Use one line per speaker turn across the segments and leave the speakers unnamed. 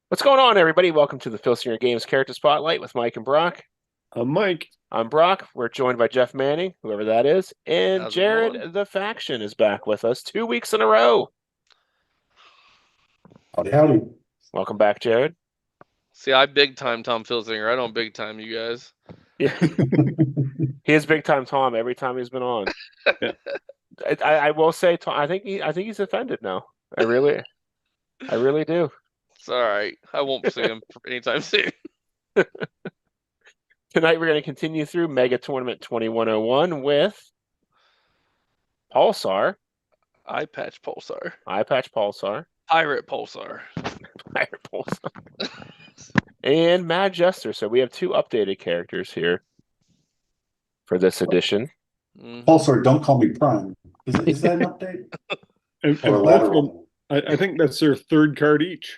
What's going on, everybody? Welcome to the Filsinger Games Character Spotlight with Mike and Brock.
I'm Mike.
I'm Brock. We're joined by Jeff Manning, whoever that is, and
How's it going?
Jared the Faction is back with us 2 weeks in a row.
Howdy, howdy.
Welcome back, Jared.
See, I big time Tom Filsinger. I don't big time you guys.
Yeah, he is big time Tom every time he's been on.
Yeah.
I will say, Tom, I think he's offended now. I really do.
It's all right. I won't see him anytime soon.
Tonight we're going to continue through MegaTournament 2101 with Pulsar,
Eye Patch Pulsar,
Pirate
Pirate Pulsar,
and Mad Jester. So we have two updated characters here for this edition.
Pulsar, don't call me Prime. Is that an update?
And
Or a
both
lateral?
of them, I think that's their third card each.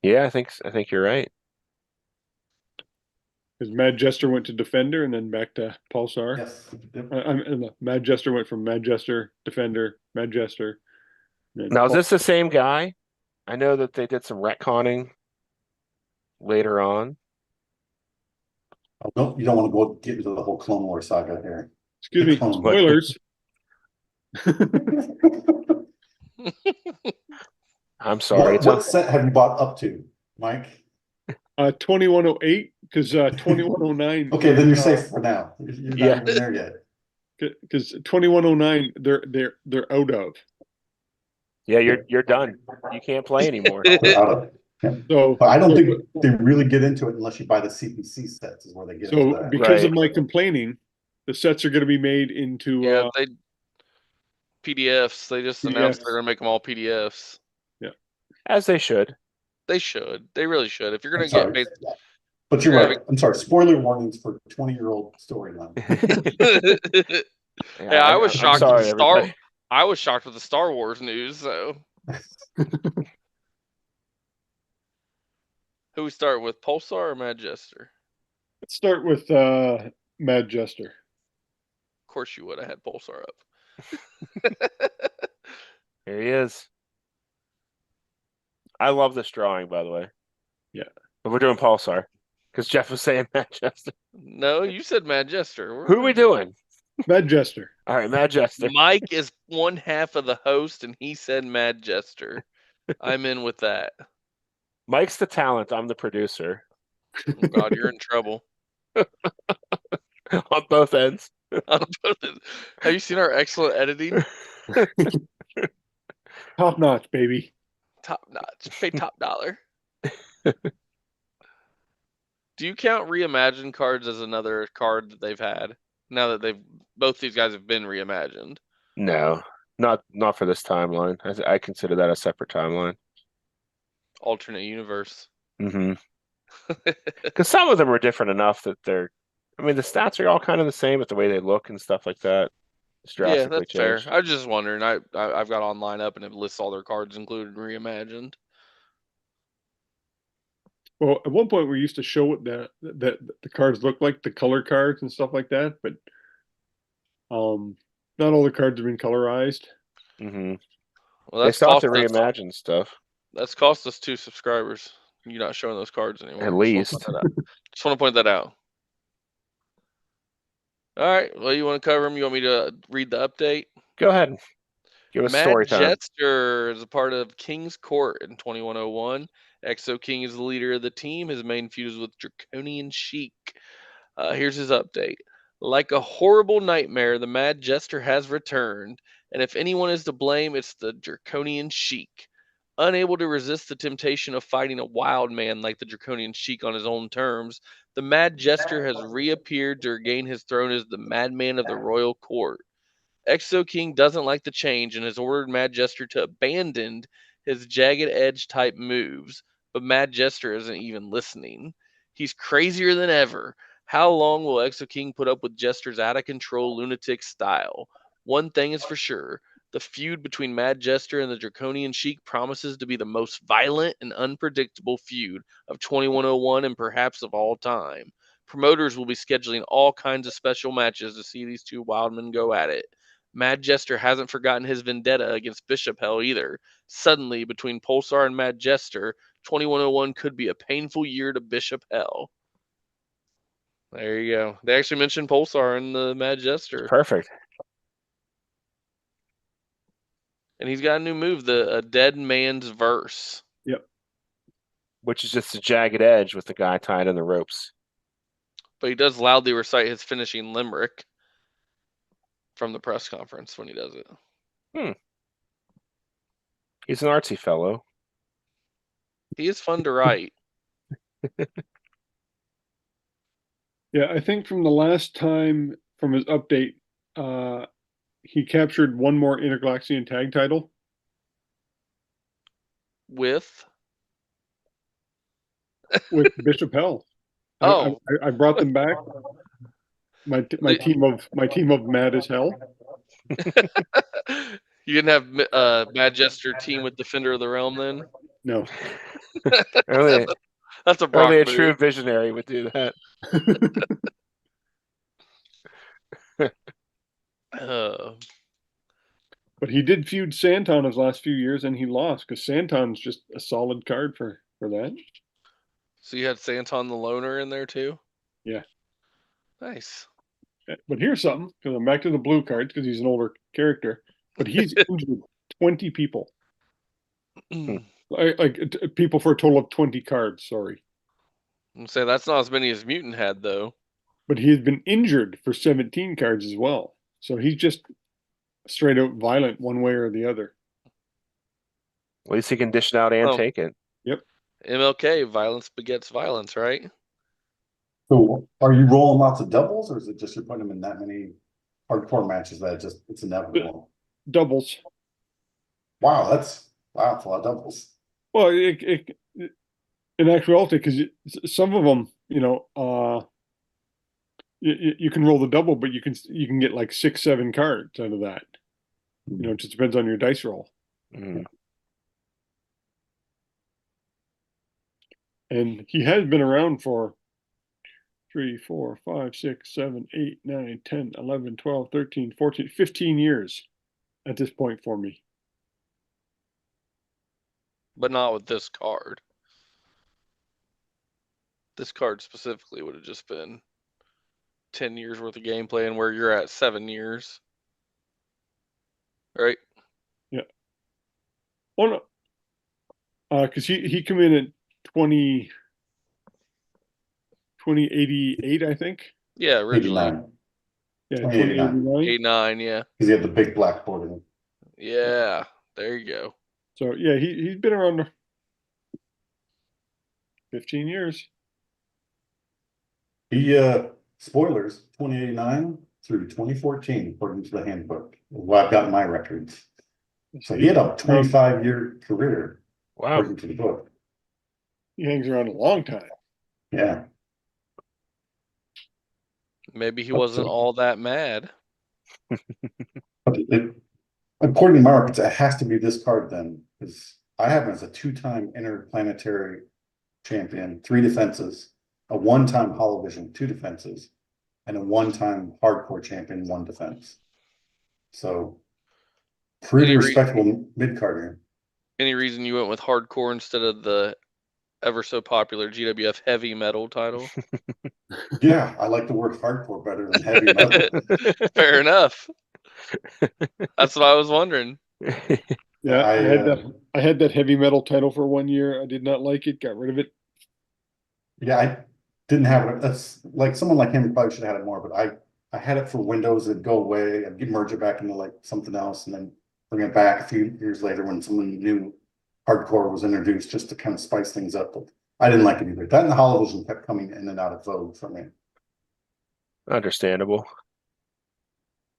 Yeah, I think you're right.
Because Mad Jester went to Defender and then back to Pulsar.
Yes.
Mad Jester went from Mad Jester, Defender, Mad Jester.
Now, is this the same guy? I know that they did some retconning later on.
Oh, no, you don't want to go get into the whole Clone War saga here.
Excuse me,
Clone
spoilers.
I'm sorry.
What set have you bought up to, Mike?
2108, because 2109.
Okay, then you're safe for now. You're not
Yeah.
even there yet.
Because 2109, they're out of.
Yeah, you're done. You can't play anymore.
They're out of it. Yeah.
So
But I don't think they really get into it unless you buy the CPC sets, is where they get into
so
that.
because of
Right.
my complaining, the sets are going to be made into
Yeah, they PDFs. They just announced
PDFs.
they're gonna make them all PDFs.
As they should.
They should. They really should. If you're gonna
I'm
get
sorry.
made,
But you're
You're
right. I'm sorry. Spoiler warnings for 20-year-old storyline.
yeah, I was
I'm
shocked
sorry,
with the Star.
everybody.
I was shocked with the Star Wars news. So, who we start with, Pulsar or Mad Jester?
Let's start with Mad Jester.
Of course, you would have had Pulsar up.
Here he is. I love this drawing, by the way.
Yeah.
But we're doing Pulsar because Jeff was saying Mad Jester.
No, you said Mad Jester.
Who are we doing?
Mad Jester.
All right, Mad Jester.
Mike is one half of the host, and he said Mad Jester. I'm in with that.
Mike's the talent. I'm the producer.
Oh God, you're in trouble.
On both ends.
Have you seen our excellent editing?
Top notch, baby.
Top notch. Pay top dollar. Do you count reimagined cards as another card that they've had? Now that both these guys have been reimagined.
No, not for this timeline. I consider that a separate timeline.
Alternate universe.
Mm-hmm. Because some of them are different enough that they're. I mean, the stats are all kind of the same, but the way they look and stuff like that is
Yeah,
drastically
that's fair.
changed.
I was just wondering. I've got online up and it lists all their cards included and reimagined.
Well, at one point we used to show what the cards look like, the color cards and stuff like that, but not all the cards have been colorized.
Mm-hmm.
Well,
They
that's
still have
cost
to
us.
reimagine stuff.
That's cost us 2 subscribers. You're not showing those cards anymore.
At least.
Just want to point that out. All right. Well, you want to cover them? You want me to read the update?
Go ahead. Give us
Mad
story time.
Jester is a part of King's Court in 2101. Exo King is the leader of the team. His main feud is with Draconian Sheik. Here's his update. Like a horrible nightmare, the Mad Jester has returned, and if anyone is to blame, it's the Draconian Sheik. Unable to resist the temptation of fighting a wild man like the Draconian Sheik on his own terms, the Mad Jester has reappeared to regain his throne as the Madman of the Royal Court. Exo King doesn't like the change and has ordered Mad Jester to abandon his jagged edge type moves, but Mad Jester isn't even listening. He's crazier than ever. How long will Exo King put up with Jester's out of control lunatic style? One thing is for sure. The feud between Mad Jester and the Draconian Sheik promises to be the most violent and unpredictable feud of 2101 and perhaps of all time. Promoters will be scheduling all kinds of special matches to see these two wild men go at it. Mad Jester hasn't forgotten his vendetta against Bishop Hell either. Suddenly, between Pulsar and Mad Jester, 2101 could be a painful year to Bishop Hell. There you go. They actually mentioned Pulsar in the Mad Jester.
Perfect.
And he's got a new move, the Dead Man's Verse.
Which is just a jagged edge with the guy tied in the ropes.
But he does loudly recite his finishing limerick from the press conference when he does it.
He's an artsy fellow.
He is fun to write.
Yeah, I think from the last time from his update, he captured one more Intergalaxian tag title.
With
Bishop Hell.
Oh.
I brought them back. My team of mad as hell.
You didn't have Mad Jester team with Defender of the Realm then?
No.
That's a Broc
Only a
move.
true visionary would do that.
But he did feud Santon his last few years, and he lost because Santon's just a solid card for that.
So you had Santon the Loner in there too?
Yeah.
Nice.
But here's something, because I'm back to the blue cards because he's an older character. But he's injured 20 people. like people for a total of 20 cards, sorry.
I'm saying that's not as many as Mutant had though.
But he has been injured for 17 cards as well. So he's just straight out violent one way or the other.
At least he can dish it out and take it.
Yep.
MLK, violence begets violence, right?
So are you rolling lots of doubles, or is it just you're putting them in that many hardcore matches that it's inevitable?
Doubles.
Wow, that's a lot of doubles.
Well, in actuality, because some of them, you can roll the double, but you can get like 6-7 cards out of that. It just depends on your dice roll. And he has been around for 3, 4, 5, 6, 7, 8, 9, 10, 11, 12, 13, 14, 15 years at this point for me.
But not with this card. This card specifically would have just been 10 years worth of gameplay, and where you're at 7 years. Right?
Yeah. Oh no. Because he came in at 2088, I think.
Yeah, originally.
89.
Yeah,
2089.
89, yeah.
Because he had the big black board in it.
Yeah, there you go.
So yeah, he's been around 15 years.
He spoilers 2089 through 2014 according to the handbook. Well, I've got my records. So he had a 25-year career.
Wow.
According to the book.
He hangs around a long time.
Yeah.
Maybe he wasn't all that mad.
But according to my records, it has to be this card then, because I have him as a 2-time interplanetary champion, 3 defenses, a 1-time Hollow Vision, 2 defenses, and a 1-time hardcore champion, 1 defense. So pretty respectable mid-card here.
Any reason you went with hardcore instead of the ever so popular GWF heavy metal title?
Yeah, I like the word hardcore better than heavy metal.
Fair enough. That's what I was wondering.
Yeah, I had that heavy metal title for 1 year. I did not like it. Got rid of it.
Yeah, I didn't have it. That's like someone like him probably should have had it more, but I had it for Windows. It'd go away. I'd merge it back into like something else, and then bring it back a few years later when someone new hardcore was introduced, just to kind of spice things up. But I didn't like it either. That and the Hollow Vision kept coming in and out of vogue for me.
Understandable.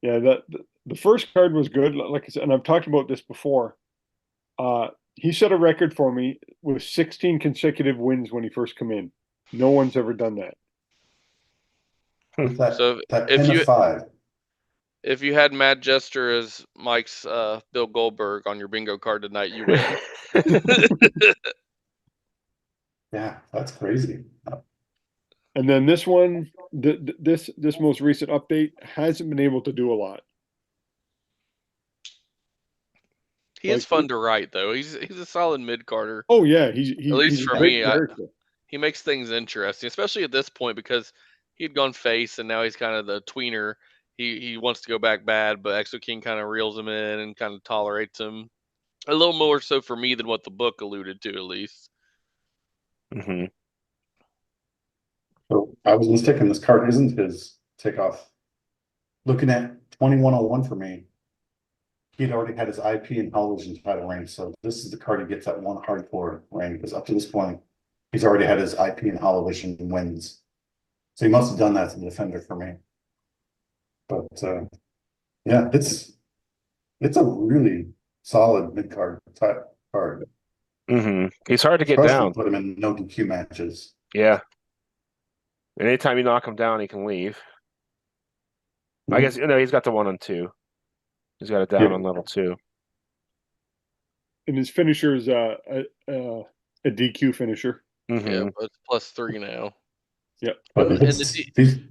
Yeah, the first card was good. Like I said, and I've talked about this before. He set a record for me with 16 consecutive wins when he first came in. No one's ever done that.
So if you had Mad Jester as Mike's Bill Goldberg on your bingo card tonight, you win.
Yeah, that's crazy.
And then this one, this most recent update hasn't been able to do a lot.
He is fun to write though. He's a solid mid carder.
Oh yeah,
At least
he's
for
a
me,
great character.
he makes things interesting, especially at this point because he'd gone face and now he's kind of the tweener. He wants to go back bad, but Exo King kind of reels him in and kind of tolerates him a little more so for me than what the book alluded to, at least.
Mm-hmm.
So I was mistaken. This card isn't his takeoff. Looking at 2101 for me, he'd already had his IP and television title reign. So this is the card he gets at one hardcore reign because up to this point, he's already had his IP and television wins. So he must have done that to the defender for me. But yeah, it's a really solid mid card type card.
Mm-hmm. He's hard to get
Especially
down.
put him in no DQ matches.
Yeah. And anytime you knock him down, he can leave. I guess he's got the 1 on 2. He's got it down on level 2.
And his finisher is a DQ finisher.
Mm-hmm.
Yeah, but it's +3 now.
Yep.
But
And the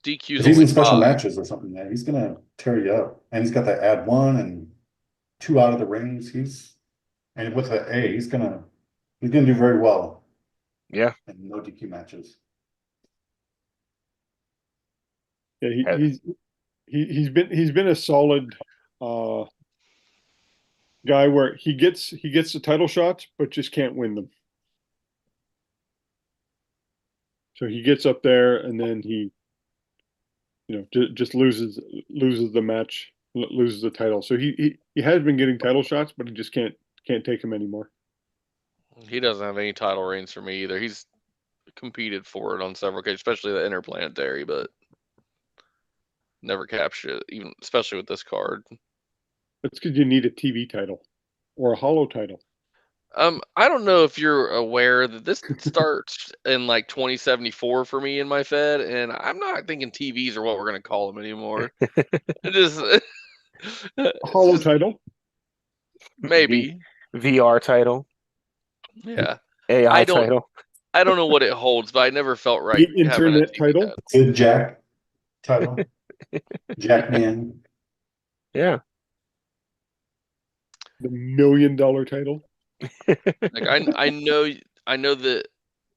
DQ's
if he's
only
in special
5.
matches or something, man, he's gonna tear you up. And he's got that add 1 and 2 out of the rings. And with the A, he's gonna do very well.
Yeah.
And no DQ matches.
Yeah, he's been a solid guy where he gets the title shots but just can't win them. So he gets up there and then he just loses the match, loses the title. So he has been getting title shots, but he just can't take them anymore.
He doesn't have any title reigns for me either. He's competed for it on several occasions, especially the interplanetary, but never captured it, even especially with this card.
That's because you need a TV title or a hollow title.
I don't know if you're aware that this starts in like 2074 for me in my Fed, and I'm not thinking TVs are what we're gonna call them anymore. It just
A hollow title,
maybe
VR title.
Yeah,
AI title.
I don't know what it holds, but I never felt right
the internet title,
Good Jack title, Jackman.
Yeah.
the $1 million title.
Like I know that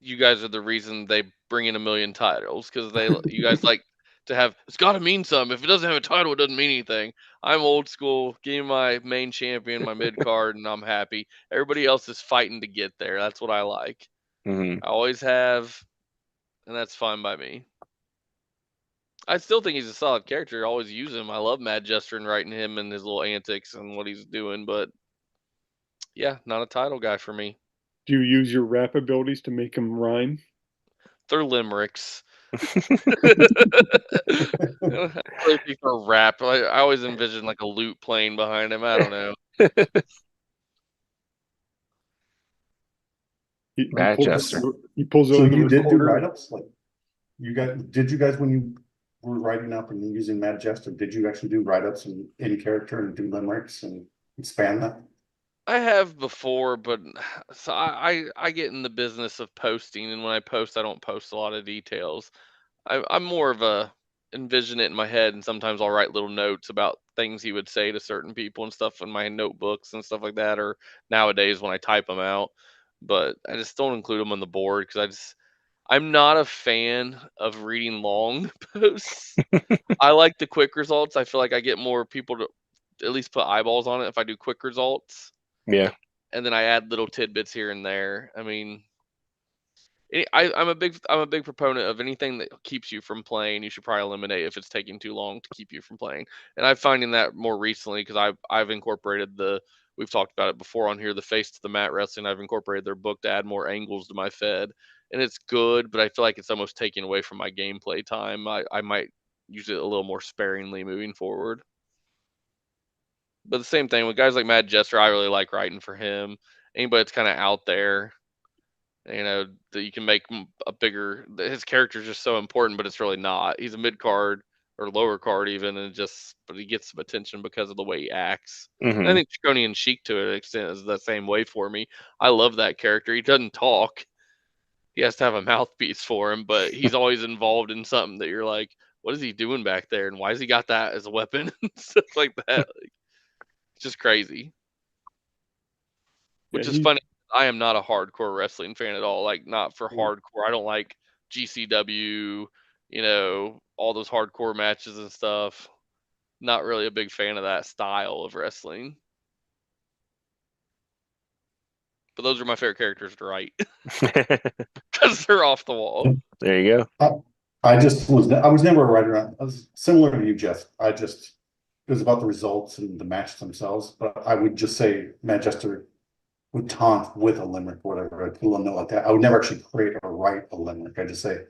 you guys are the reason they bring in 1 million titles because you guys like to have it's got to mean something. If it doesn't have a title, it doesn't mean anything. I'm old school. Give me my main champion, my mid card, and I'm happy. Everybody else is fighting to get there. That's what I like.
Mm-hmm.
I always have, and that's fine by me. I still think he's a solid character. I always use him. I love Mad Jester and writing him and his little antics and what he's doing, but yeah, not a title guy for me.
Do you use your rap abilities to make them rhyme?
They're limericks. For rap, I always envision like a lute playing behind him. I don't know.
Mad Jester.
He pulls
So
over
you
the
did do
recorder.
write-ups? Like did you guys when you were writing up and using Mad Jester, did you actually do write-ups in character and do limericks and expand that?
I have before, but so I get in the business of posting, and when I post, I don't post a lot of details. I'm more of a envision it in my head, and sometimes I'll write little notes about things he would say to certain people and stuff in my notebooks and stuff like that, or nowadays when I type them out. But I just don't include them on the board because I'm not a fan of reading long posts. I like the quick results. I feel like I get more people to at least put eyeballs on it if I do quick results.
Yeah.
And then I add little tidbits here and there. I mean, I'm a big proponent of anything that keeps you from playing. You should probably eliminate if it's taking too long to keep you from playing. And I'm finding that more recently because I've incorporated we've talked about it before on here, the Face to the Mat Wrestling. I've incorporated their book to add more angles to my Fed, and it's good. But I feel like it's almost taking away from my gameplay time. I might use it a little more sparingly moving forward. But the same thing with guys like Mad Jester, I really like writing for him. Anybody that's kind of out there, that you can make a bigger. His character is just so important, but it's really not. He's a mid card or lower card even, but he gets some attention because of the way he acts.
Mm-hmm.
I think Draconian Sheik to an extent is the same way for me. I love that character. He doesn't talk. He has to have a mouthpiece for him, but he's always involved in something that you're like, what is he doing back there, and why has he got that as a weapon and stuff like that. just crazy. Which
Yeah,
is funny. I am not a hardcore wrestling fan at all. Like, not for
Mm.
hardcore. I don't like GCW, you know, all those hardcore matches and stuff. Not really a big fan of that style of wrestling. But those are my favorite characters to write because they're off the wall.
There you go.
I was never a writer. I was similar to you, Jeff. It was about the results and the matches themselves. But I would just say Mad Jester would taunt with a limerick or whatever. I'd put a little note like that. I would never actually create or write a limerick. I just say,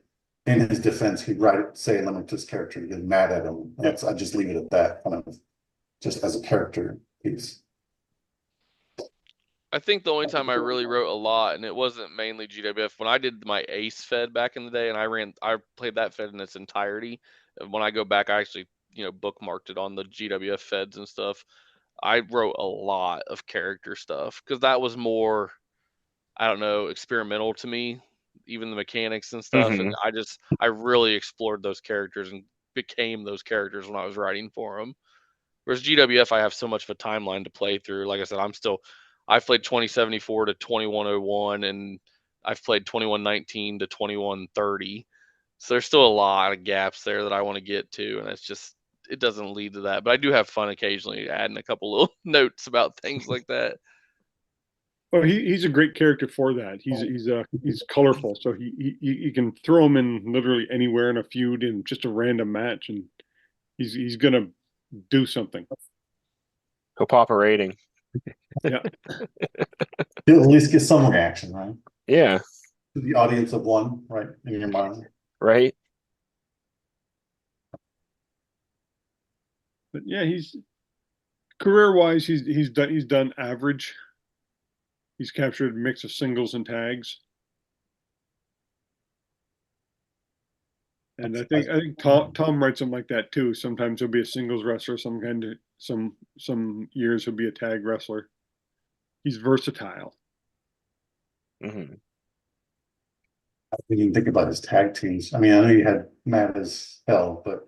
in his defense, he'd say a limerick to his character to get mad at him. And I just leave it at that, kind of just as a character piece.
I think the only time I really wrote a lot, and it wasn't mainly GWF, when I did my Ace Fed back in the day, and I played that Fed in its entirety. And when I go back, I actually, you know, bookmarked it on the GWF Feds and stuff. I wrote a lot of character stuff because that was more, I don't know, experimental to me, even the mechanics and stuff. And I really explored those characters and became those characters when I was writing for them. Whereas GWF, I have so much of a timeline to play through. Like I said, I've played 2074 to 2101, and I've played 2119 to 2130. So there's still a lot of gaps there that I want to get to, and it doesn't lead to that. But I do have fun occasionally adding a couple little notes about things like that.
Well, he's a great character for that. He's colorful, so you can throw him in literally anywhere in a feud in just a random match, and he's gonna do something.
He'll pop a rating.
Yeah.
He'll at least get some reaction, right?
Yeah.
To the audience of one, right, in your mind.
Right.
But yeah, he's career-wise, he's done average. He's captured a mix of singles and tags. And I think Tom writes something like that too. Sometimes he'll be a singles wrestler, some years he'll be a tag wrestler. He's versatile.
Mm-hmm.
I didn't even think about his tag teams. I mean, I know you had Mad as Hell, but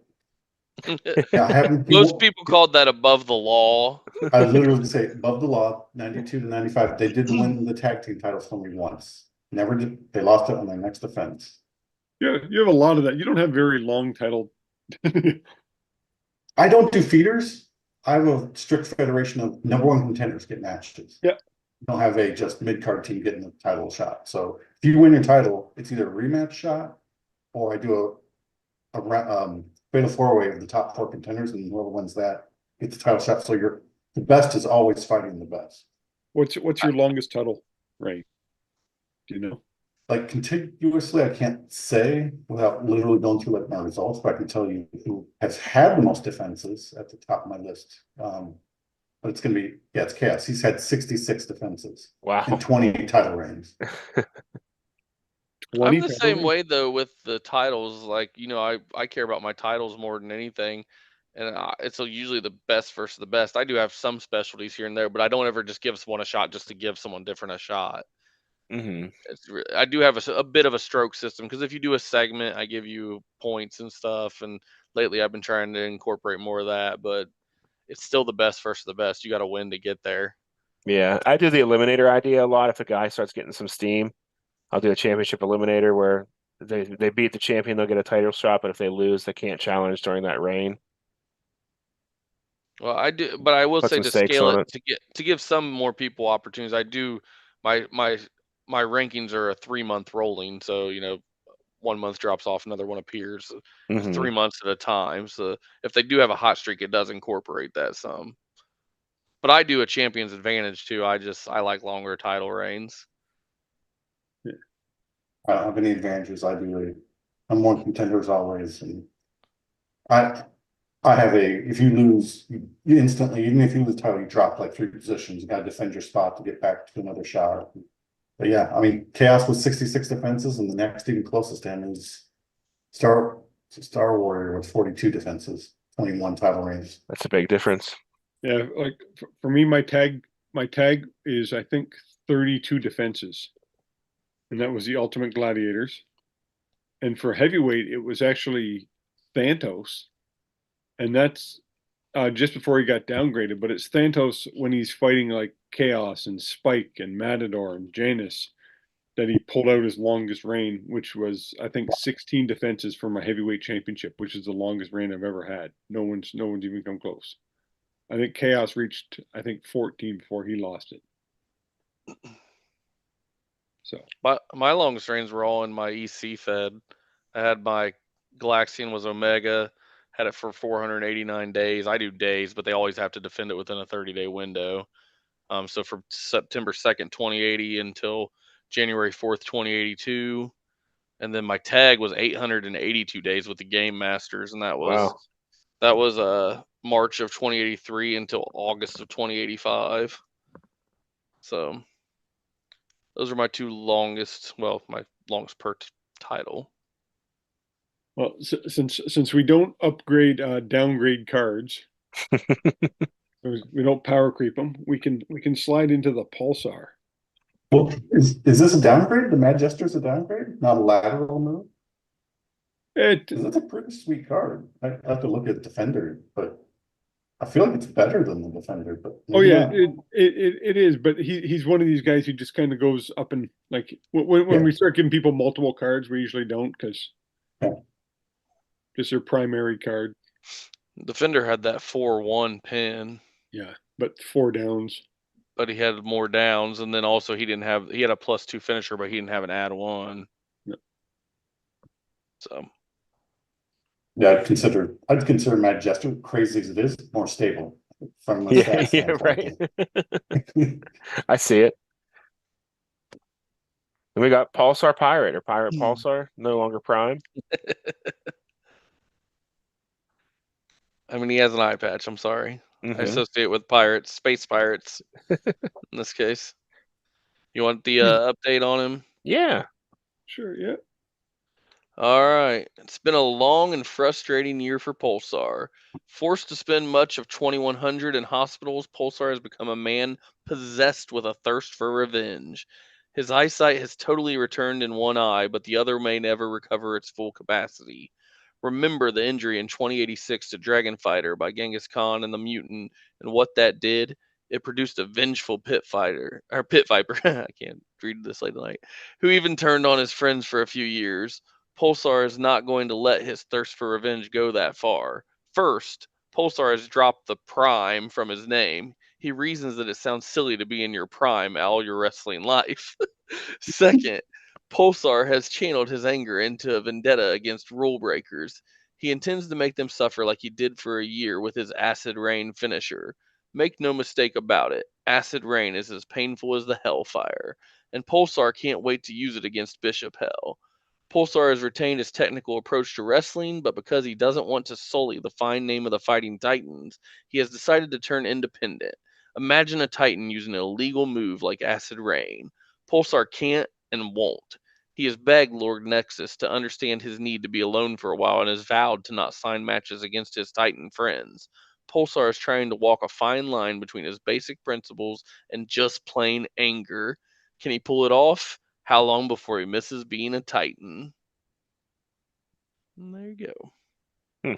yeah,
most people called that above the law.
I literally say above the law, 92 to 95. They did win the tag team titles for me once. Never did. They lost it on their next defense.
Yeah, you have a lot of that. You don't have very long title.
I don't do feeders. I have a strict federation of #1 contenders get matches.
Yeah.
You don't have a just mid-card team getting the title shot. So if you win your title, it's either a rematch shot or I do a fatal four-way of the top 4 contenders, and whoever wins that gets the title shot. So the best is always fighting the best.
What's your longest title, Ray? Do you know?
Like contiguously, I can't say without literally going through like my results, but I can tell you who has had the most defenses at the top of my list. But it's gonna be it's Chaos. He's had 66 defenses.
Wow.
And 20 title reigns.
I'm the same way though with the titles. Like, you know, I care about my titles more than anything, and it's usually the best versus the best. I do have some specialties here and there, but I don't ever just give someone a shot just to give someone different a shot.
Mm-hmm.
I do have a bit of a stroke system because if you do a segment, I give you points and stuff. And lately, I've been trying to incorporate more of that, but it's still the best versus the best. You got to win to get there.
Yeah, I do the eliminator idea a lot. If a guy starts getting some steam, I'll do a championship eliminator where they beat the champion, they'll get a title shot, but if they lose, they can't challenge during that reign.
Well, I do, but I will
Put
say
some
to
stakes
scale
on
it to give some more people opportunities. I do my rankings are a 3-month rolling, so you know, 1 month drops off, another one appears. It's 3 months at a time. So if they do have a hot streak, it does incorporate that some. But I do a champion's advantage too. I like longer title reigns.
Yeah.
I don't have any advantages. I'm more contenders always, and I have if you lose, you instantly, even if you lose the title, you drop like 3 positions. You got to defend your spot to get back to another shot. But yeah, I mean, Chaos was 66 defenses, and the next even closest to him is Star Warrior with 42 defenses, 21 title reigns.
That's a big difference.
Yeah, like for me, my tag is I think 32 defenses, and that was the Ultimate Gladiators. And for heavyweight, it was actually Thantos, and that's just before he got downgraded, but it's Thantos when he's fighting like Chaos and Spike and Matador and Janus that he pulled out his longest reign, which was I think 16 defenses for my heavyweight championship, which is the longest reign I've ever had. No one's even come close. I think Chaos reached 14 before he lost it. So
my longest reigns were all in my EC fed. I had my Galaxian was Omega, had it for 489 days. I do days, but they always have to defend it within a 30-day window. So from September 2nd, 2080 until January 4th, 2082. And then my tag was 882 days with the Game Masters, and that was March of 2083 until August of 2085. So those are my two longest, my longest per title.
Well, since we don't downgrade cards, we don't power creep them. We can slide into the Pulsar.
Well, is this a downgrade? The Mad Jester is a downgrade, not a lateral move? It's a pretty sweet card. I have to look at Defender, but I feel like it's better than the Defender. But
it is. But he's one of these guys who just kind of goes up and like when we start giving people multiple cards, we usually don't because just their primary card.
Defender had that 4-1 pin.
Yeah, but 4 downs.
But he had more downs, and then also he had a +2 finisher, but he didn't have an add-1.
No.
So
yeah, I'd consider Mad Jester, crazy as it is, more stable from the stats
right. I see it. And we got Pulsar Pirate or Pirate Pulsar, no longer Prime.
I mean, he has an eye patch. I'm sorry. I associate with pirates, space pirates in this case. You want the update on him?
Yeah.
Sure, yeah.
All right. It's been a long and frustrating year for Pulsar. Forced to spend much of 2100 in hospitals, Pulsar has become a man possessed with a thirst for revenge. His eyesight has totally returned in one eye, but the other may never recover its full capacity. Remember the injury in 2086 to Dragon Fighter by Genghis Khan and the Mutant, and what that did? It produced a vengeful pit viper. I can't read this late at night. Who even turned on his friends for a few years. Pulsar is not going to let his thirst for revenge go that far. First, Pulsar has dropped the prime from his name. He reasons that it sounds silly to be in your prime all your wrestling life. Second, Pulsar has channeled his anger into a vendetta against rule breakers. He intends to make them suffer like he did for a year with his Acid Rain finisher. Make no mistake about it, Acid Rain is as painful as the Hellfire, and Pulsar can't wait to use it against Bishop Hell. Pulsar has retained his technical approach to wrestling, but because he doesn't want to sully the fine name of the Fighting Titans, he has decided to turn independent. Imagine a Titan using an illegal move like Acid Rain. Pulsar can't and won't. He has begged Lord Nexus to understand his need to be alone for a while and has vowed to not sign matches against his Titan friends. Pulsar is trying to walk a fine line between his basic principles and just plain anger. Can he pull it off? How long before he misses being a Titan? And there you go.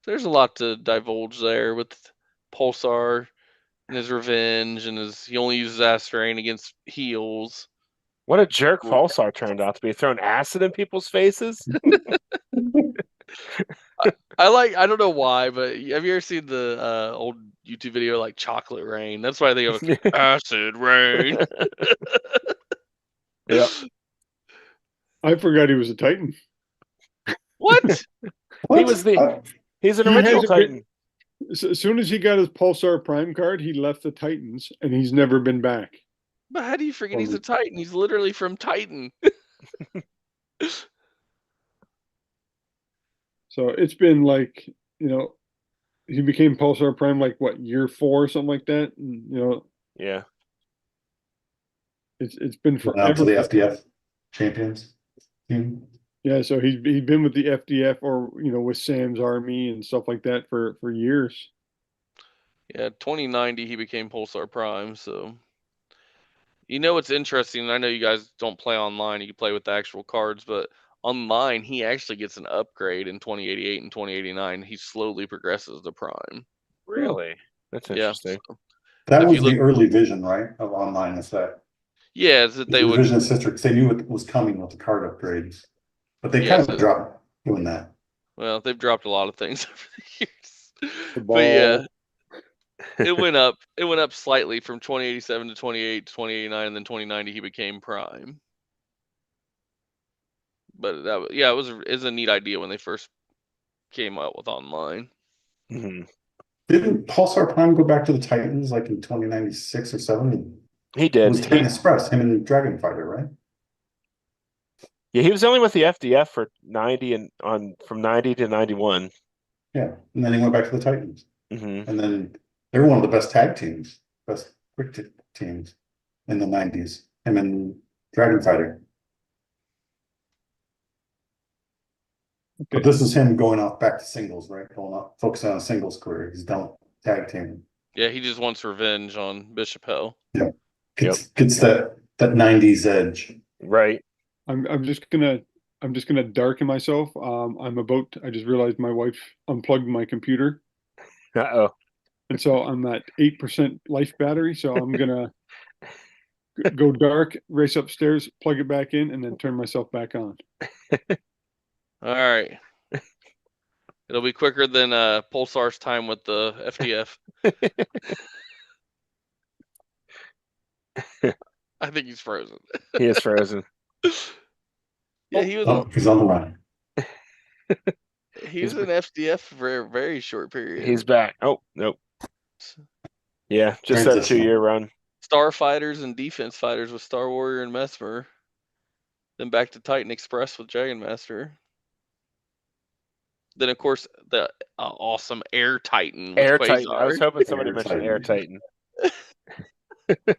There's a lot to divulge there with Pulsar and his revenge, and he only uses Acid Rain against heels.
What a jerk Pulsar turned out to be, throwing acid in people's faces.
I don't know why, but have you ever seen the old YouTube video like Chocolate Rain? That's why they go Acid Rain.
Yeah.
I forgot he was a Titan.
What?
He's an original Titan.
As soon as he got his Pulsar Prime card, he left the Titans, and he's never been back.
But how do you forget he's a Titan? He's literally from Titan.
So it's been like, he became Pulsar Prime like what, year 4 or something like that, and
yeah,
it's been forever.
Now to the FDF champions team.
Yeah, so he's been with the FDF or with Sam's army and stuff like that for years.
Yeah, 2090 he became Pulsar Prime. So it's interesting. I know you guys don't play online; you can play with the actual cards, but online, he actually gets an upgrade in 2088 and 2089. He slowly progresses to Prime.
Really? That's
Yeah.
interesting.
So
That
if
was
you look,
the early vision, right, of online, is that
yeah, is that they
the
would,
vision of Sistrix, they knew it was coming with the card upgrades, but they
yeah,
kind
so,
of dropped doing that.
well, they've dropped a lot of things over the years.
The
But yeah,
ball.
it went up. It went up slightly from 2087 to 2088 to 2089, and then 2090 he became Prime. But that, yeah, it was a neat idea when they first came out with online.
Mhm.
Didn't Pulsar Prime go back to the Titans like in 2096 or 7?
He
It
did.
was Titan Express, him and Dragon Fighter, right?
Yeah, he was only with the FDF for 90 and from 90 to 91.
Yeah, and then he went back to the Titans.
Hmm.
And then they were one of the best tag teams, best teams in the 90s. Him and Dragon Fighter. But this is him going off back to singles, right? Going off, focusing on a singles career. He's done tag team.
Yeah, he just wants revenge on Bishop Hill.
Yeah, gets that 90s edge.
Right.
I'm just gonna darken myself. I just realized my wife unplugged my computer,
Uh-oh.
and so I'm at 8% life battery. So I'm gonna go dark, race upstairs, plug it back in, and then turn myself back on.
All right. It'll be quicker than Pulsar's time with the FDF. I think he's frozen.
He is frozen.
Yeah, he was.
Oh, he's on the line.
He was in FDF for a very short period.
He's back. Oh, nope. Yeah, just that 2-year run.
Starfighters and Defense Fighters with Star Warrior and Mesmer. Then back to Titan Express with Dragon Master. Then, of course, the awesome Air Titan with
Air
Quasar.
Titan. I was hoping somebody
Air
mentioned
Titan.
Air Titan.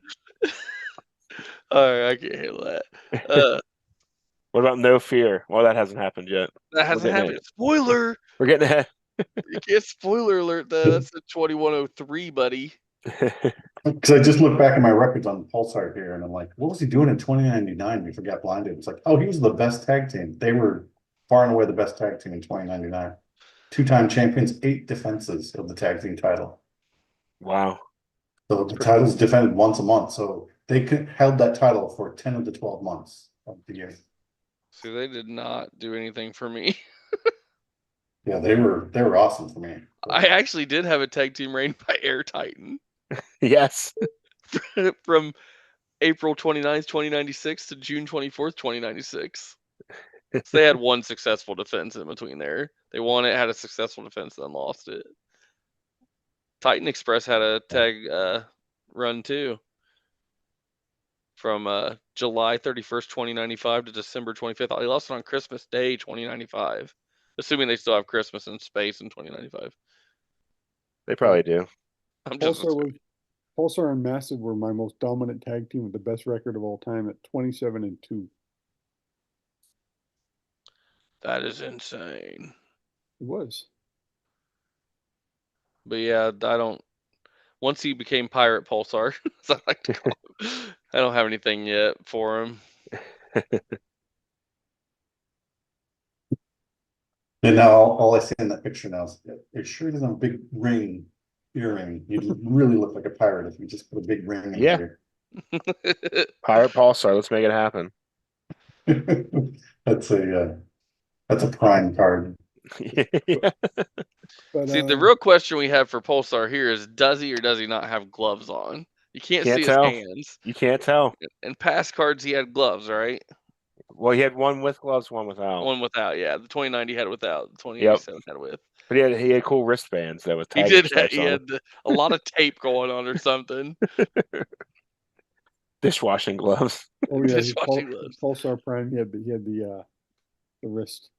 All right, I can't handle that.
What about No Fear? Well, that hasn't happened yet.
That hasn't happened. Spoiler!
We're getting ahead.
You can't spoiler alert that. That's the 2103, buddy.
Because I just looked back at my records on Pulsar here, and I'm like, what was he doing in 2099? We forgot Blinded. It's like, oh, he was the best tag team. They were far and away the best tag team in 2099. 2-time champions, 8 defenses of the tag team title.
Wow.
So the title's defended once a month. So they held that title for 10 of the 12 months of the year.
See, they did not do anything for me.
Yeah, they were awesome for me.
I actually did have a tag team reign by Air Titan.
Yes.
From April 29th, 2096 to June 24th, 2096. So they had one successful defense in between there. They won it, had a successful defense, then lost it. Titan Express had a tag run too. From July 31st, 2095 to December 25th. They lost it on Christmas Day, 2095. Assuming they still have Christmas in space in 2095.
They probably do.
I'm just
Pulsar and Massive were my most dominant tag team with the best record of all time at 27-2.
That is insane.
It was.
But yeah, I don't. Once he became Pirate Pulsar, as I like to call him, I don't have anything yet for him.
And now all I see in that picture now is it sure doesn't have a big earring. You'd really look like a pirate if you just put a big ring in there.
Pirate Pulsar. Let's make it happen.
That's a prime card.
But,
See, the real question we have for Pulsar here is, does he or does he not have gloves on? You can't see
tell.
his hands.
You can't tell.
In past cards, he had gloves, right?
Well, he had one with gloves, one without.
One without, yeah. The 2090 had without. The 2087 had with.
But he had cool wristbands that with
He
Tiger
did.
stripes
He
on
had a lot of tape going on or something.
Dishwashing gloves.
Oh yeah,
Dishwashing gloves.
Pulsar Prime. He had the wrist.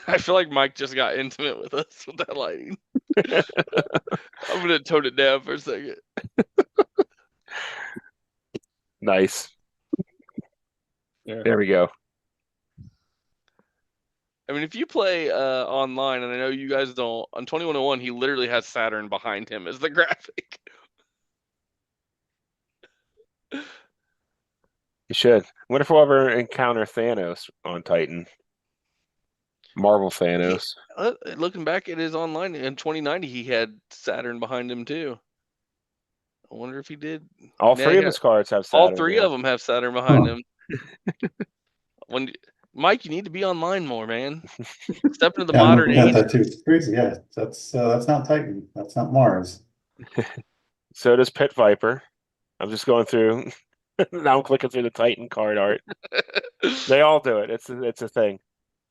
I feel like Mike just got intimate with us with that lighting. I'm gonna tone it down for a second.
Nice. There we go.
I mean, if you play online, and I know you guys don't, on 2101, he literally has Saturn behind him as the graphic.
You should. What if we'll ever encounter Thanos on Titan? Marvel Thanos.
Looking back at his online in 2090, he had Saturn behind him too. I wonder if he did.
All
Yeah,
three
he
of
got-
his cards have
all
Saturn.
three
yeah.
of them have Saturn behind
Huh.
him. Mike, you need to be online more, man. Step into the
Yeah, I'm
modern
looking at
age.
that too. It's crazy. Yeah, that's not Titan. That's not Mars.
So does Pit Viper. I'm just going through. Now I'm clicking through the Titan card art. They all do it. It's a thing.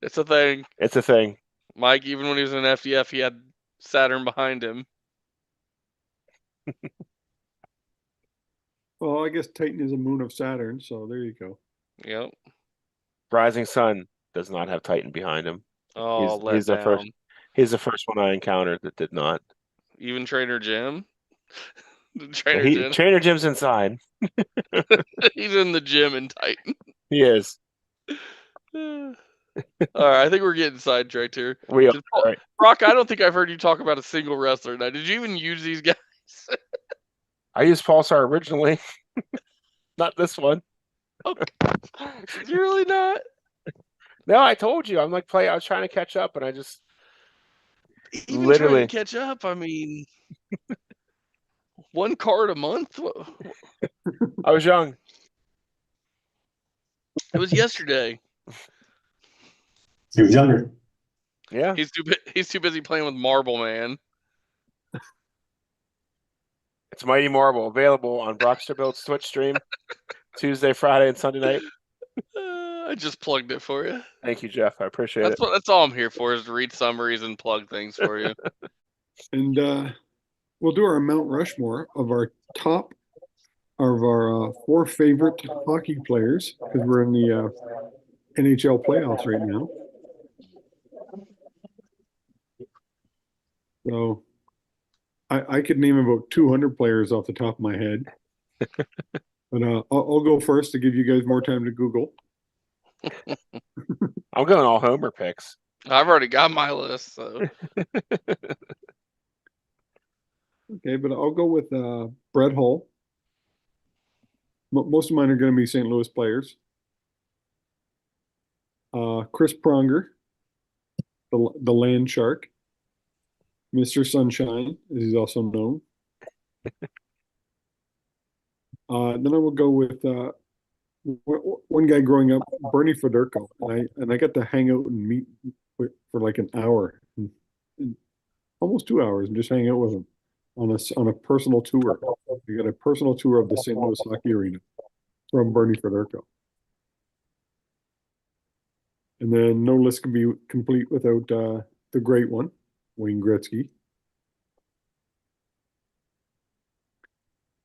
It's a thing.
It's a thing.
Mike, even when he was in FDF, he had Saturn behind him.
Well, I guess Titan is a moon of Saturn, so there you go.
Yep.
Rising Sun does not have Titan behind him.
Oh, let
he's the
down.
first. He's the first one I encountered that did not.
Even Trainer Jim. Trainer
Trainer Jim's inside.
He's in the gym in Titan.
He is.
All right, I think we're getting sidetracked here.
We are. Right.
Brock, I don't think I've heard you talk about a single wrestler tonight. Did you even use these guys?
I used Pulsar originally. Not this one.
Did you really not?
No, I told you. I was trying to catch up, and I just
Even
literally
trying to catch up. I mean, one card a month.
I was young.
It was yesterday.
He was younger.
Yeah.
He's too busy playing with Marble Man.
It's Mighty Marble, available on BrocsterBuilds Twitch stream Tuesday, Friday, and Sunday night.
I just plugged it for you.
Thank you, Jeff. I appreciate it.
That's all I'm here for, is to read summaries and plug things for you.
And we'll do our Mount Rushmore of our four favorite hockey players, because we're in the NHL playoffs right now. So I could name about 200 players off the top of my head. But I'll go first to give you guys more time to Google.
I'm going all Homer picks.
I've already got my list. So.
Okay, but I'll go with Brett Hull. Most of mine are going to be St. Louis players. Chris Pronger, the Land Shark. Mr. Sunshine, as he's also known. Then I will go with one guy growing up, Bernie Federko, and I got to hang out and meet for like an hour, almost 2 hours, and just hang out with him on a personal tour. We got a personal tour of the St. Louis Hockey Arena from Bernie Federko. And then no list can be complete without the great one, Wayne Gretzky.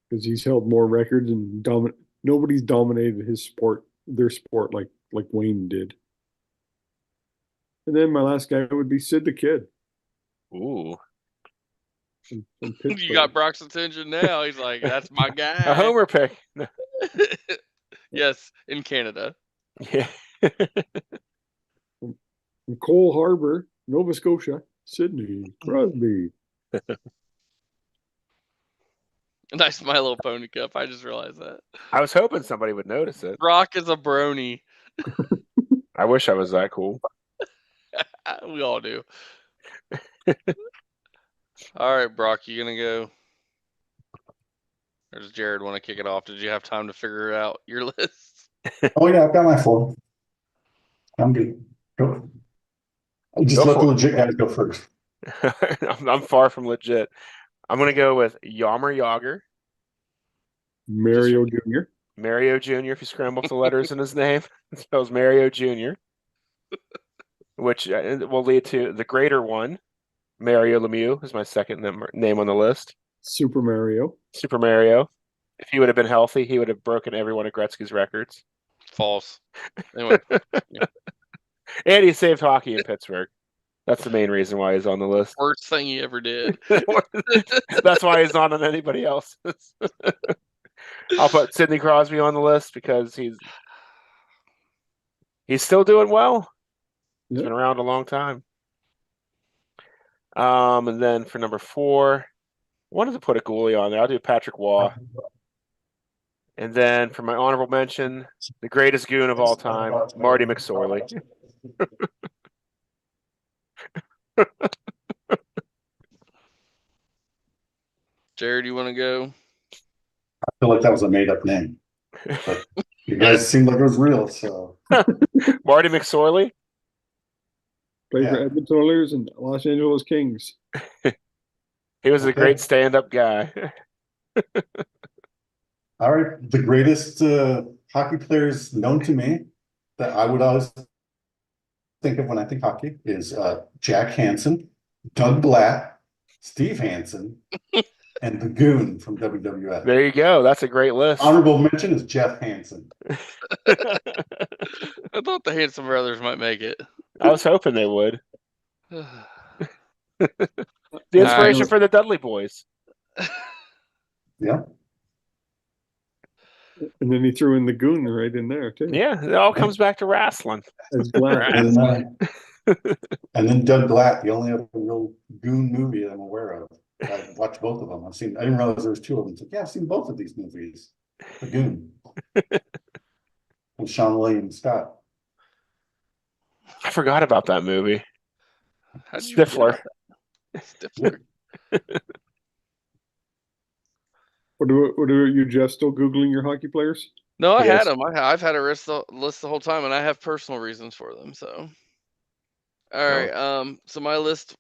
Because he's held more records and nobody's dominated their sport like Wayne did. And then my last guy would be Sid the Kid.
Ooh.
From
You got Brock's attention now. He's like, that's my guy.
A Homer pick.
Yes, in Canada.
Yeah.
From Cole Harbor, Nova Scotia, Sidney Crosby.
Nice My Little Pony cup. I just realized that.
I was hoping somebody would notice it.
Brock is a brony.
I wish I was that cool.
We all do. All right, Brock, you gonna go? Or does Jared want to kick it off? Did you have time to figure out your list?
Oh yeah, I've got my four. I'm good. Go. Just let the legit guys go first.
I'm far from legit. I'm going to go with Yammer Yager.
Mario Jr.
Mario Jr., if you scramble up the letters in his name. It spells Mario Jr., which will lead to the greater one. Mario Lemieux is my second name on the list.
Super Mario.
Super Mario. If he would have been healthy, he would have broken every one of Gretzky's records.
False. Anyway.
And he saved hockey in Pittsburgh. That's the main reason why he's on the list.
Worst thing he ever did.
That's why he's not on anybody else's. I'll put Sidney Crosby on the list because he's still doing well. He's been around a long time. And then for number 4, I wanted to put a goalie on there. I'll do Patrick Waugh. And then for my honorable mention, the greatest goon of all time, Marty McSorley.
Jared, you want to go?
I feel like that was a made up name, but you guys seemed like it was real. So
Marty McSorley.
Played for
Yeah.
Edmonton Oilers and Los Angeles Kings.
He was a
Okay.
great stand-up guy.
all right, the greatest hockey players known to me that I would always think of when I think hockey is Jack Hansen, Doug Blatt, Steve Hansen, and the Goon from WWF.
There you go. That's a great list.
Honorable mention is Jeff Hansen.
I thought the Hanson brothers might make it.
I was hoping they would.
All
The inspiration
right.
for the Dudley Boys.
Yeah.
And then he threw in the goon right in there too.
Yeah, it all comes back to wrestling.
As Blatt.
And then Doug Blatt, the only other real Goon movie I'm aware of. I watched both of them. I didn't realize there was two of them. It's like, yeah, I've seen both of these movies. The Goon. With Sean William Scott.
I forgot about that movie.
How'd you forget
Stifler.
about that? Stifler.
What are you, Jeff? Still Googling your hockey players?
No, I
Yes.
had them. I've had a list the whole time, and I have personal reasons for them. So, all right. So my list.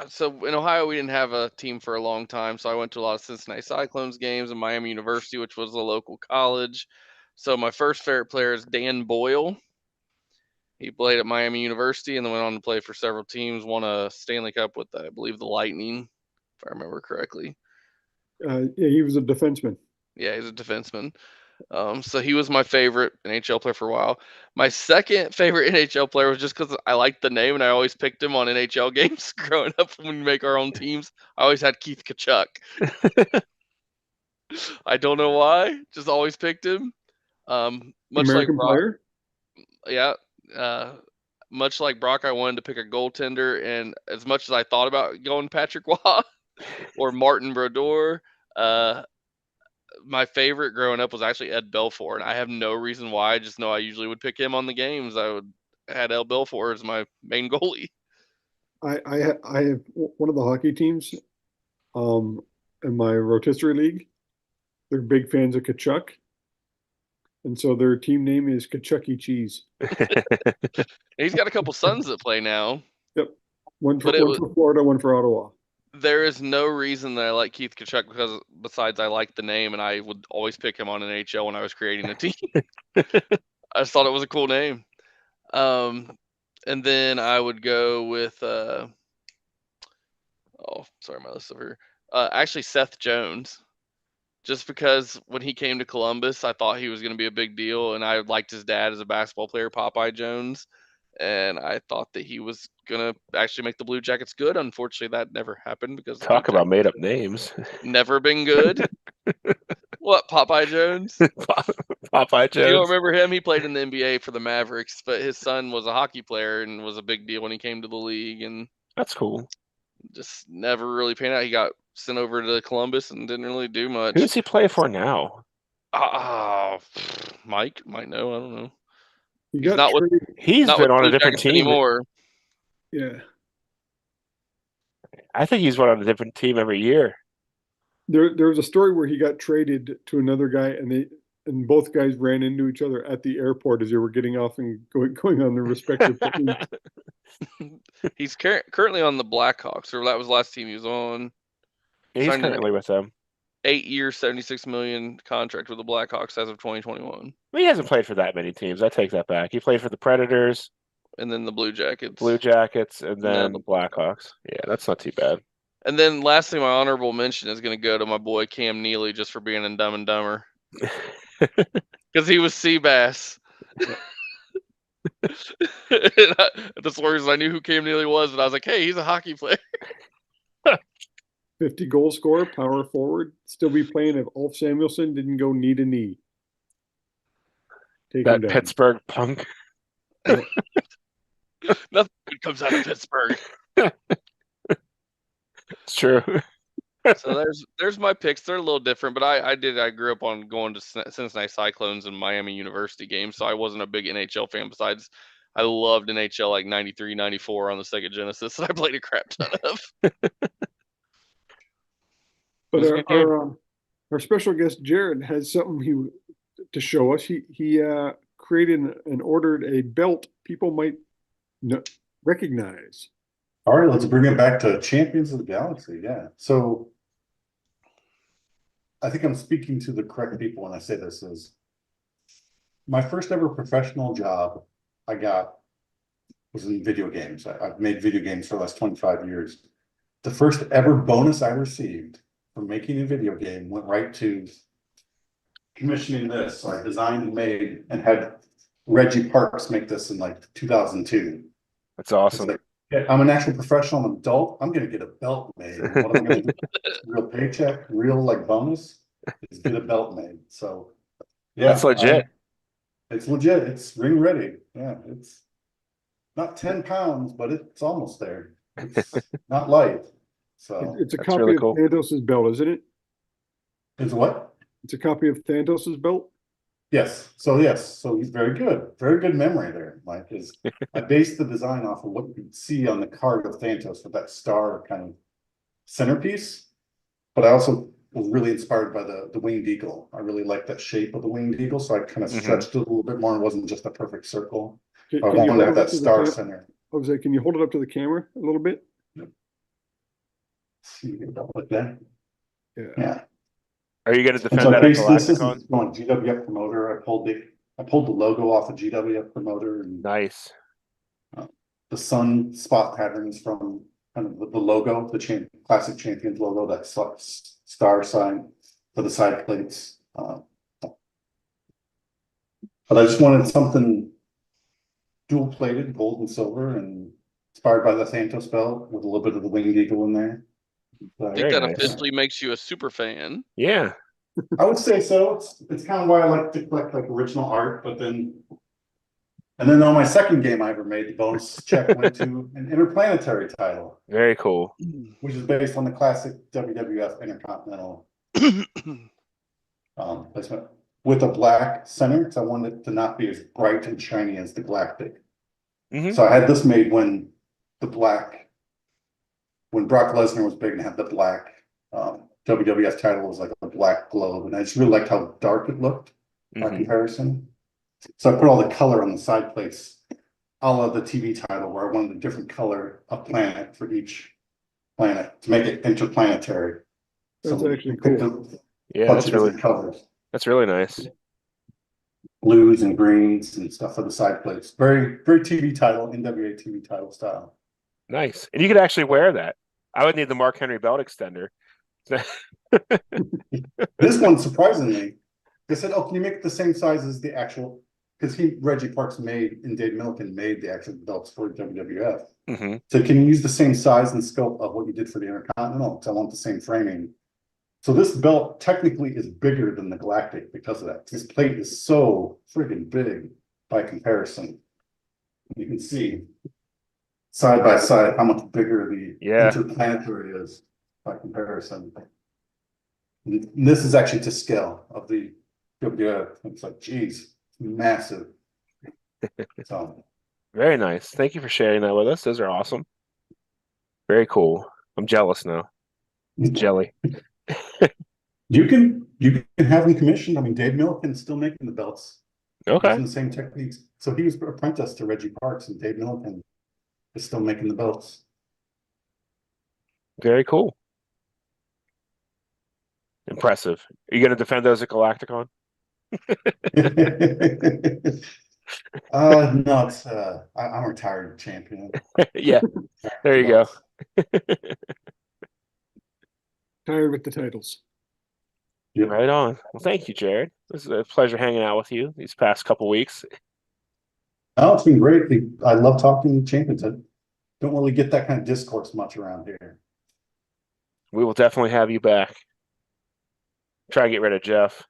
So in Ohio, we didn't have a team for a long time, so I went to a lot of Cincinnati Cyclones games and Miami University, which was a local college. So my first favorite player is Dan Boyle. He played at Miami University and then went on to play for several teams. Won a Stanley Cup with, I believe, the Lightning, if I remember correctly.
Yeah, he was a defenseman.
Yeah, he's a defenseman. So he was my favorite NHL player for a while. My second favorite NHL player was just because I liked the name and I always picked him on NHL games growing up when we make our own teams. I always had Keith Kachuk. I don't know why, just always picked him. Much
American
like Broc,
player.
yeah. Much like Brock, I wanted to pick a goaltender, and as much as I thought about going Patrick Waugh or Martin Brodeur, my favorite growing up was actually Ed Belfour, and I have no reason why. I just know I usually would pick him on the games. I had Ed Belfour as my main goalie.
I have one of the hockey teams, in my rotisserie league. They're big fans of Kachuk, and so their team name is Kachucky Cheese.
He's got a couple sons that play now.
Yep, one for
But
for Florida, one for Ottawa.
There is no reason that I like Keith Kachuk because besides I like the name and I would always pick him on NHL when I was creating a team. I just thought it was a cool name. And then I would go with my list over here. Actually Seth Jones. Just because when he came to Columbus, I thought he was going to be a big deal, and I liked his dad as a basketball player, Popeye Jones, and I thought that he was going to actually make the Blue Jackets good. Unfortunately, that never happened because the
Talk
Blue
about
Jackets
made up names.
never been good. What, Popeye Jones?
Popeye
If you don't
Jones.
remember him, he played in the NBA for the Mavericks, but his son was a hockey player and was a big deal when he came to the league, and
That's cool.
just never really panned out. He got sent over to Columbus and didn't really do much.
Who does he play for now?
Mike might know. I don't know.
He
He's
got
not with-
traded.
He's
Not
been
with
on a
Blue
different
Jackets
team.
anymore.
Yeah,
I think he's been on a different team every year.
there was a story where he got traded to another guy, and both guys ran into each other at the airport as they were getting off and going on their respective teams.
He's currently on the Blackhawks, or that was the last team he was on.
He's
Signed an
currently with them.
8-year, $76 million contract with the Blackhawks as of 2021,
He hasn't played for that many teams. I take that back. He played for the Predators,
and then the Blue Jackets.
Blue Jackets, and
then
then
the
the Blackhawks. Yeah, that's not too bad.
And then lastly, my honorable mention is going to go to my boy Cam Neely just for being in Dumb and Dumber. Because he was Seabass. That's the reason I knew who Cam Neely was, and I was like, hey, he's a hockey player.
50 goal scorer, power forward, still be playing if Ulf Samuelsson didn't go knee to knee. Take him
That
down.
Pittsburgh punk.
Nothing good comes out of Pittsburgh.
It's true.
So there's my picks. They're a little different, but I grew up on going to Cincinnati Cyclones and Miami University games, so I wasn't a big NHL fan. Besides, I loved NHL like 93, 94 on the Sega Genesis that I played a crap ton of.
But
was a good game.
our special guest Jared has something to show us. He created and ordered a belt people might recognize.
All right, let's bring it back to Champions of the Galaxy. Yeah. So I think I'm speaking to the correct people when I say this. Is my first ever professional job I got was in video games. I've made video games for the last 25 years. The first ever bonus I received for making a video game went right to commissioning this. So I designed and made and had Reggie Parks make this in like 2002.
That's awesome.
Like, yeah, I'm an actual professional, I'm an adult. I'm gonna get a belt made. And what I'm gonna do, real paycheck, real like bonus, is get a belt made. So yeah,
That's legit.
It's legit. It's ring ready. Yeah, it's not 10 pounds, but it's almost there. It's not light. So
It's a
That's
copy
really
of
cool.
Thantos's belt, isn't it?
it's what?
It's a copy of Thantos's belt.
Yes. So he's very good. Very good memory there, Mike. Is I based the design off of what you could see on the card of Thantos with that star kind of centerpiece. But I also was really inspired by the winged eagle. I really like that shape of the winged eagle, so I kind of stretched it a little bit more. It wasn't just a perfect circle. I wanted to have that star center.
Jose, can you hold it up to the camera a little bit?
See like that. Yeah.
Are you going to
And
defend
so I
that at
based this is
Galacticon?
going GWF promoter. I pulled the logo off of GWF promoter, and
Nice.
the sun spot patterns from kind of the logo, the classic Champions logo, that star sign for the side plates. But I just wanted something dual plated, gold and silver, and inspired by the Thantos belt with a little bit of the winged eagle in there.
I think
Very
that
nice.
officially makes you a super fan.
Yeah.
I would say so. It's kind of why I like to collect like original art, but then on my second game I ever made, the bonus check went to an interplanetary title,
Very cool.
which is based on the classic WWF Intercontinental placement with a black center, because I wanted it to not be as bright and shiny as the Galactic. So I had this made when Brock Lesnar was big and had the black WWF title was like a black globe, and I just really liked how dark it looked by comparison. So I put all the color on the side plates, a la the TV title, where I wanted a different color of planet for each planet to make it interplanetary.
That's
So
actually
we picked
cool.
Yeah,
bunch of different colors,
that's really nice.
blues and greens and stuff for the side plates. Very, very TV title, NWA TV title style.
Nice. And you could actually wear that. I would need the Mark Henry belt extender.
This one, surprisingly, they said, "Oh, can you make it the same size as the actual?" Because Reggie Parks and Dave Milliken made the actual belts for WWF. So can you use the same size and scope of what you did for the Intercontinental? Because I want the same framing. So this belt technically is bigger than the Galactic because of that. This plate is so friggin' big by comparison. You can see side by side how much bigger the interplanetary is by comparison. And this is actually to scale of the WWF. It's like, geez, massive. So
Very nice. Thank you for sharing that with us. Those are awesome. Very cool. I'm jealous now. Jelly.
you can have them commissioned. I mean, Dave Milliken's still making the belts.
Okay.
Using the same techniques. So he was apprenticed to Reggie Parks, and Dave Milliken is still making the belts.
Very cool. Impressive. Are you going to defend those at Galacticon?
No, it's I'm a retired champion.
Yeah. There you go.
Tired with the titles.
Yep.
Right on. Well, thank you, Jared. This is a pleasure hanging out with you these past couple weeks.
Oh, it's been great. I love talking to champions. I don't really get that kind of discourse much around here.
We will definitely have you back. Try and get rid of Jeff.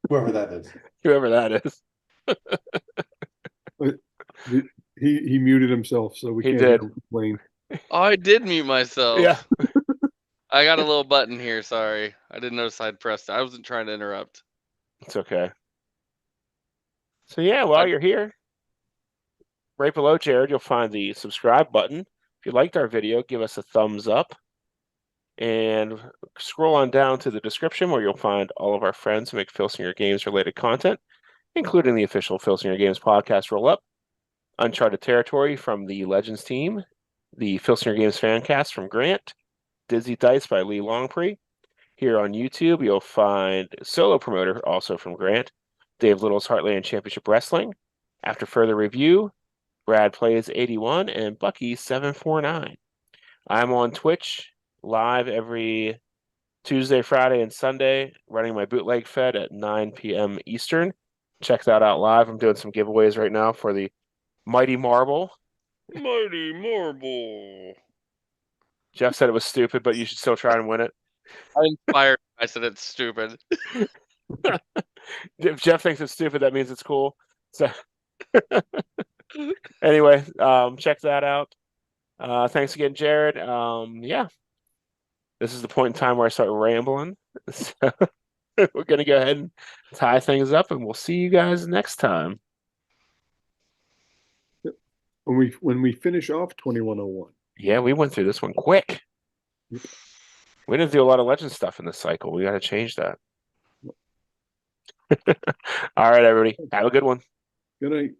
Whoever that is.
Whoever that is.
He muted himself, so we
He
can't
did.
complain.
I did mute myself.
Yeah.
I got a little button here. Sorry, I didn't notice I'd pressed it. I wasn't trying to interrupt.
It's okay. So yeah, while you're here, right below Jared, you'll find the subscribe button. If you liked our video, give us a thumbs up. And scroll on down to the description where you'll find all of our friends who make Filsinger Games related content, including the official Filsinger Games podcast roll-up, Uncharted Territory from the Legends team, the Filsinger Games Fancast from Grant, Dizzy Dice by Lee Longpree. Here on YouTube, you'll find Solo Promoter, also from Grant, Dave Little's Heartland Championship Wrestling. After further review, Brad Plays 81 and Bucky 749. I'm on Twitch live every Tuesday, Friday, and Sunday, running my bootleg fed at 9 p.m. Eastern. Check that out live. I'm doing some giveaways right now for the Mighty Marble.
Mighty Marble.
Jeff said it was stupid, but you should still try and win it.
I inspired. I said it's stupid.
If Jeff thinks it's stupid, that means it's cool. So anyway, check that out. Thanks again, Jared. Yeah. This is the point in time where I start rambling. So we're going to go ahead and tie things up, and we'll see you guys next time.
When we finish off 2101.
Yeah, we went through this one quick. We didn't do a lot of legend stuff in this cycle. We got to change that. All right, everybody. Have a good one.
Good night.